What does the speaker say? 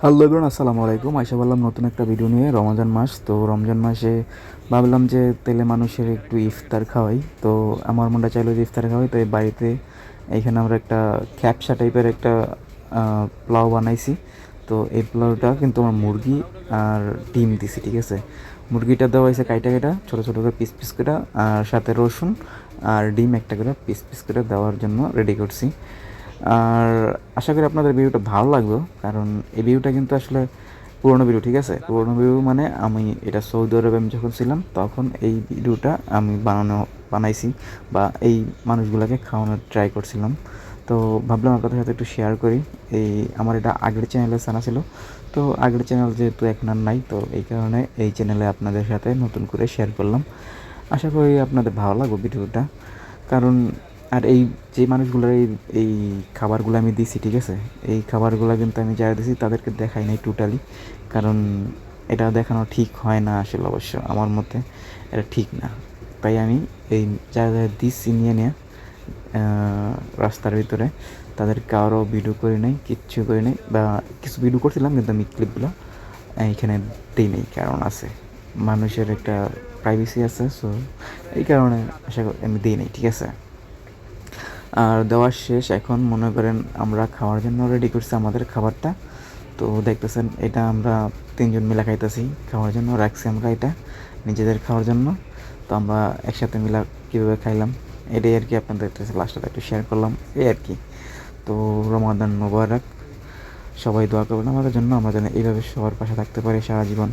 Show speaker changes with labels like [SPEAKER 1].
[SPEAKER 1] Hello everyone, আসসালামু আলাইকুম। আইসা বললাম নতুন একটা ভিডিও নিয়ে। রমজান মাস, তো রমজান মাসে ভাবলাম যে তেলে মানুষের একটু ইফতার খাওয়াই। তো আমার মনটা চাইলো যে ইফতার খাওয়াই, তো এই বাড়িতে এইখানে আমরা একটা খ্যাপসা টাইপের একটা পোলাও বানাইছি। তো এই পোলাওটা কিন্তু আমার মুরগি আর ডিম দিছি, ঠিক আছে। মুরগিটা দেওয়া হয়েছে কাইটা কাইটা ছোটো ছোটো করে পিস পিস করে, আর সাথে রসুন আর ডিম একটা করে পিস পিস করে দেওয়ার জন্য রেডি করছি। আর আশা করি আপনাদের ভিডিওটা ভালো লাগবে, কারণ এই ভিডিওটা কিন্তু আসলে পুরোনো ভিডিও, ঠিক আছে। পুরোনো ভিডিও মানে আমি এটা সৌদি আরবে আমি যখন ছিলাম তখন এই ভিডিওটা আমি বানাইছি বা এই মানুষগুলোকে খাওয়ানোর ট্রাই করছিলাম। তো ভাবলাম আপনাদের সাথে একটু শেয়ার করি। এই আমার এটা আগের চ্যানেলে জানা ছিল, তো আগের চ্যানেল যেহেতু এখন আর নাই, তো এই কারণে এই চ্যানেলে আপনাদের সাথে নতুন করে শেয়ার করলাম। আশা করি আপনাদের ভালো লাগবে ভিডিওটা। কারণ আর এই যে মানুষগুলোর এই এই খাবারগুলো আমি দিছি, ঠিক আছে, এই খাবারগুলো কিন্তু আমি যারা দিছি তাদেরকে দেখাই নাই টোটালি। কারণ এটা দেখানো ঠিক হয় না আসলে, অবশ্য আমার মতে এটা ঠিক না। তাই আমি এই যারা যারা দিচ্ছি নিয়ে নিয়ে রাস্তার ভিতরে তাদের কারো ভিডিও করি নাই, কিচ্ছু করি নাই, বা কিছু ভিডিও করছিলাম কিন্তু আমি ক্লিপগুলো এইখানে দিই নেই। কারণ আছে, মানুষের একটা প্রাইভেসি আছে, সো এই কারণে আশা করি আমি দিই নেই, ঠিক আছে। আর দেওয়া শেষ, এখন মনে করেন আমরা খাওয়ার জন্য রেডি করছি আমাদের খাবারটা। তো দেখতেছেন এটা আমরা তিনজন মিলে খাইতেছি, খাওয়ার জন্য রাখছি আমরা এটা নিজেদের খাওয়ার জন্য। তো আমরা একসাথে মিলা কীভাবে খাইলাম এটাই আর কি আপনাদের কাছে লাস্টটা একটু শেয়ার করলাম, এই আর কি। তো রমাদান মোবারক, সবাই দোয়া করবেন আমাদের জন্য, আমরা যেন এইভাবে সবার পাশে থাকতে পারি সারা জীবন।